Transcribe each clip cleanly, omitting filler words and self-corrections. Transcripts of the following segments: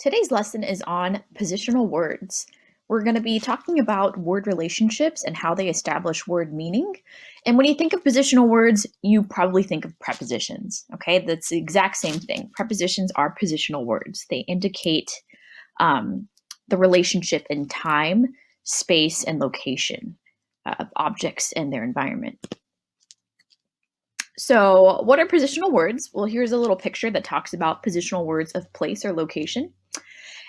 Today's lesson is on positional words. We're going to be talking about word relationships and how they establish word meaning. And when you think of positional words, you probably think of prepositions. Okay, that's the exact same thing. Prepositions are positional words. They indicate the relationship in time, space, and location of objects and their environment. So, what are positional words? Well, here's a little picture that talks about positional words of place or location.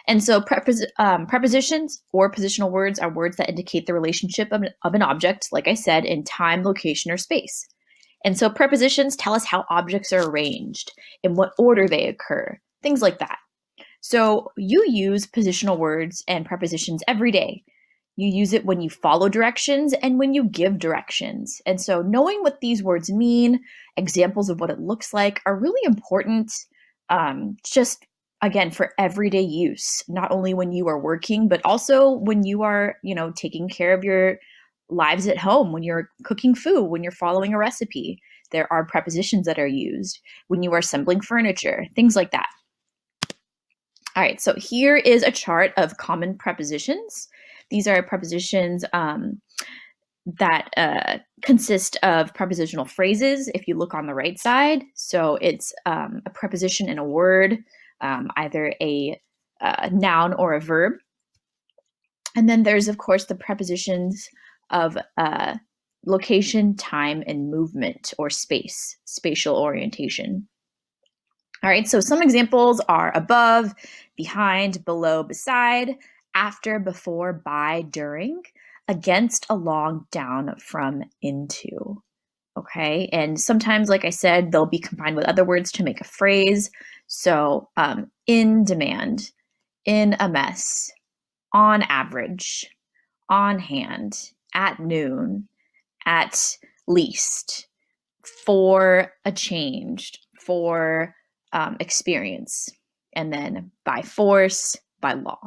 And so prepositions or positional words are words that indicate the relationship of an object, like I said, in time, location, or space. And so prepositions tell us how objects are arranged, in what order they occur, things like that. So you use positional words and prepositions every day. You use it when you follow directions and when you give directions. And so knowing what these words mean, examples of what it looks like are really important, just again, for everyday use, not only when you are working, but also when you are, taking care of your lives at home, when you're cooking food, when you're following a recipe. There are prepositions that are used when you are assembling furniture, things like that. All right, so here is a chart of common prepositions. These are prepositions that consist of prepositional phrases, if you look on the right side. So it's a preposition in a word, either a noun or a verb. And then there's, of course, the prepositions of location, time, and movement, or space, spatial orientation. All right, so some examples are above, behind, below, beside, after, before, by, during, against, along, down, from, into. Okay, and sometimes, like I said, they'll be combined with other words to make a phrase. So in demand, in a mess, on average, on hand, at noon, at least, for a change, for experience, and then by force, by law.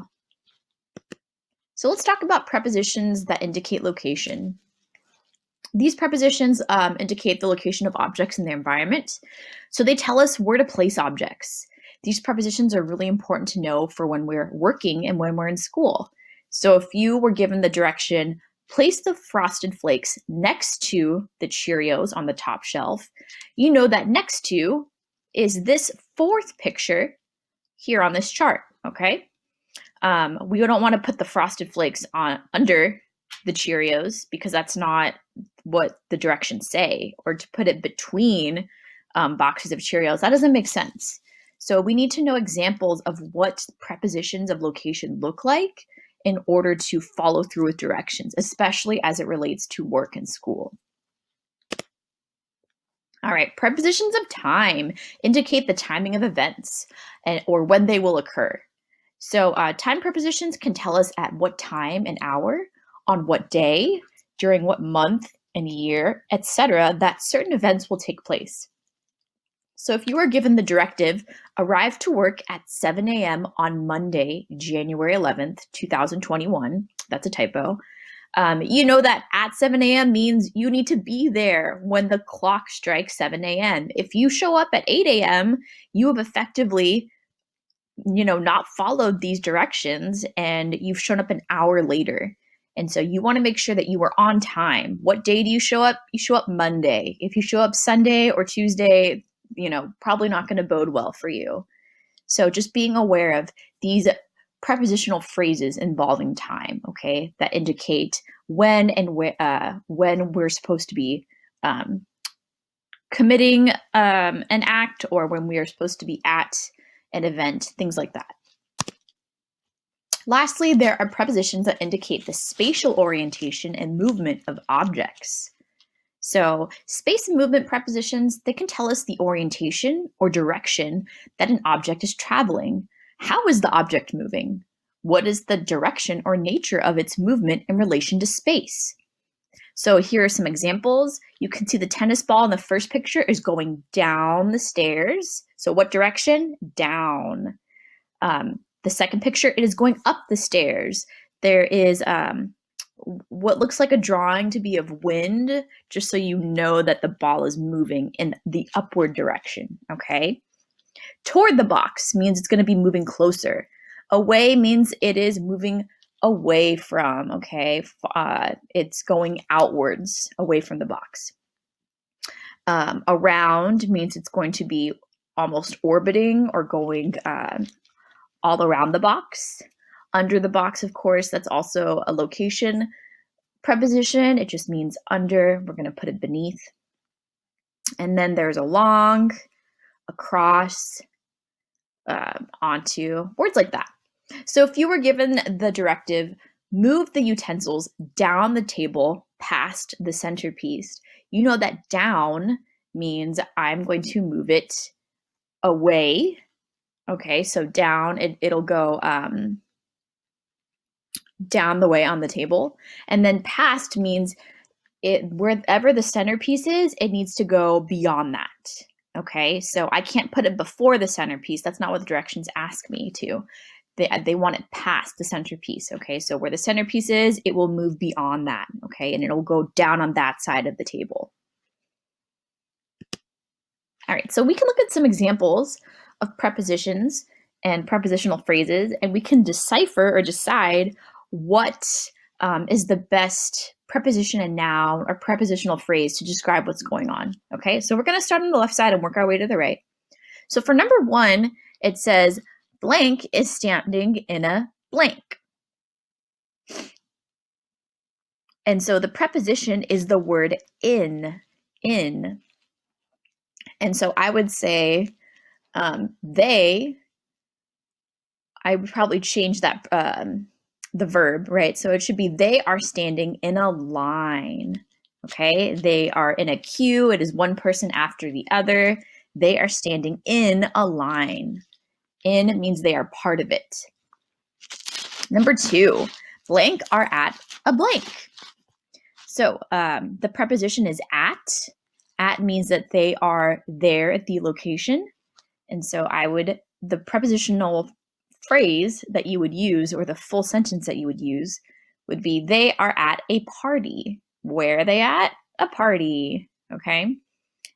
So let's talk about prepositions that indicate location. These prepositions indicate the location of objects in their environment. So they tell us where to place objects. These prepositions are really important to know for when we're working and when we're in school. So if you were given the direction, place the Frosted Flakes next to the Cheerios on the top shelf, you know that next to is this fourth picture here on this chart, okay? We don't want to put the Frosted Flakes under the Cheerios because that's not what the directions say, or to put it between boxes of Cheerios. That doesn't make sense. So we need to know examples of what prepositions of location look like in order to follow through with directions, especially as it relates to work and school. All right, prepositions of time indicate the timing of events or when they will occur. So time prepositions can tell us at what time and hour, on what day, during what month and year, etc., that certain events will take place. So if you are given the directive, arrive to work at 7 a.m. on Monday, January 11th, 2021, that's a typo, you know that at 7 a.m. means you need to be there when the clock strikes 7 a.m. If you show up at 8 a.m., you have effectively not followed these directions and you've shown up an hour later. And so you want to make sure that you are on time. What day do you show up? You show up Monday. If you show up Sunday or Tuesday, probably not going to bode well for you. So just being aware of these prepositional phrases involving time, okay, that indicate when and when we're supposed to be committing an act, or when we are supposed to be at an event, things like that. Lastly, there are prepositions that indicate the spatial orientation and movement of objects. So space and movement prepositions, they can tell us the orientation or direction that an object is traveling. How is the object moving? What is the direction or nature of its movement in relation to space? So here are some examples. You can see the tennis ball in the first picture is going down the stairs. So what direction? Down. The second picture, it is going up the stairs. There is what looks like a drawing to be of wind, just so you know that the ball is moving in the upward direction, okay? Toward the box means it's going to be moving closer. Away means it is moving away from, okay? It's going outwards, away from the box. Around means it's going to be almost orbiting or going all around the box. Under the box, of course, that's also a location preposition. It just means under. We're going to put it beneath. And then there's along, across, onto, words like that. So if you were given the directive, move the utensils down the table past the centerpiece, you know that down means I'm going to move it away. Okay, so down, it'll go down the way on the table. And then past means wherever the centerpiece is, it needs to go beyond that. Okay, so I can't put it before the centerpiece. That's not what the directions ask me to. They want it past the centerpiece. Okay, so where the centerpiece is, it will move beyond that. Okay, and it'll go down on that side of the table. All right, so we can look at some examples of prepositions and prepositional phrases, and we can decipher or decide what is the best preposition and noun or prepositional phrase to describe what's going on. Okay, so we're going to start on the left side and work our way to the right. So for number 1, it says blank is standing in a blank. And so the preposition is the word in. And so I would say they, I would probably change that, the verb, right? So it should be they are standing in a line, okay? They are in a queue. It is one person after the other. They are standing in a line. In means they are part of it. Number 2, blank are at a blank. So the preposition is at. At means that they are there at the location. And so the prepositional phrase that you would use, or the full sentence that you would use, would be they are at a party. Where are they at? A party. Okay?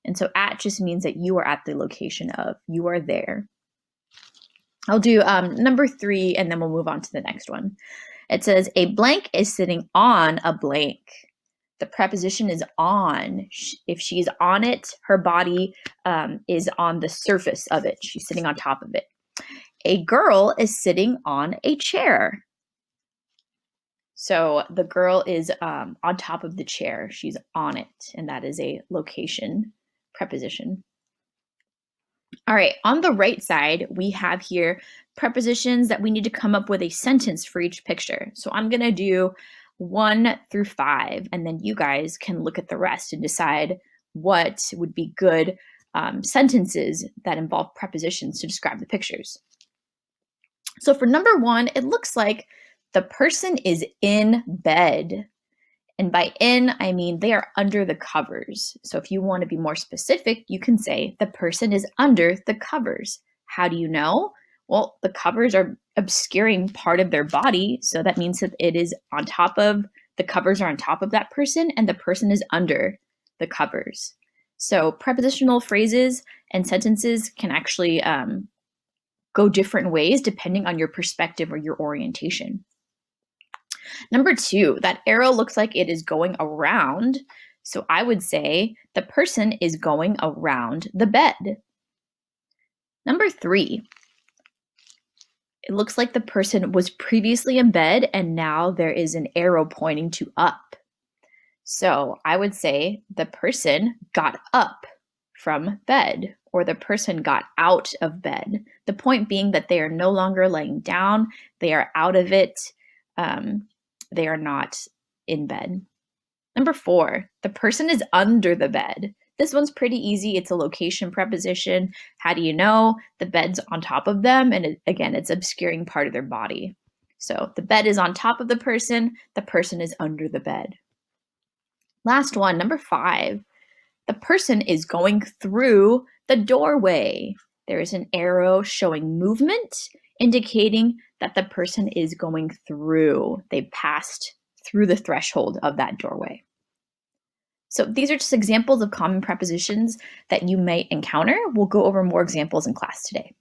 And so at just means that you are at the location of, you are there. I'll do number 3, and then we'll move on to the next one. It says a blank is sitting on a blank. The preposition is on. If she's on it, her body is on the surface of it. She's sitting on top of it. A girl is sitting on a chair. So the girl is on top of the chair. She's on it, and that is a location preposition. All right, on the right side, we have here prepositions that we need to come up with a sentence for each picture. So I'm going to do 1 through 5, and then you guys can look at the rest and decide what would be good sentences that involve prepositions to describe the pictures. So for number 1, it looks like the person is in bed. And by in, I mean they are under the covers. So if you want to be more specific, you can say the person is under the covers. How do you know? Well, the covers are obscuring part of their body. So that means that it is on top of, the covers are on top of that person, and the person is under the covers. So prepositional phrases and sentences can actually go different ways depending on your perspective or your orientation. Number 2, that arrow looks like it is going around. So I would say the person is going around the bed. Number 3, it looks like the person was previously in bed and now there is an arrow pointing to up. So I would say the person got up from bed, or the person got out of bed. The point being that they are no longer laying down, they are out of it. They are not in bed. Number 4, the person is under the bed. This one's pretty easy. It's a location preposition. How do you know? The bed's on top of them, and again, it's obscuring part of their body. So the bed is on top of the person is under the bed. Last one, number 5, the person is going through the doorway. There is an arrow showing movement, indicating that the person is going through. They passed through the threshold of that doorway. So these are just examples of common prepositions that you might encounter. We'll go over more examples in class today.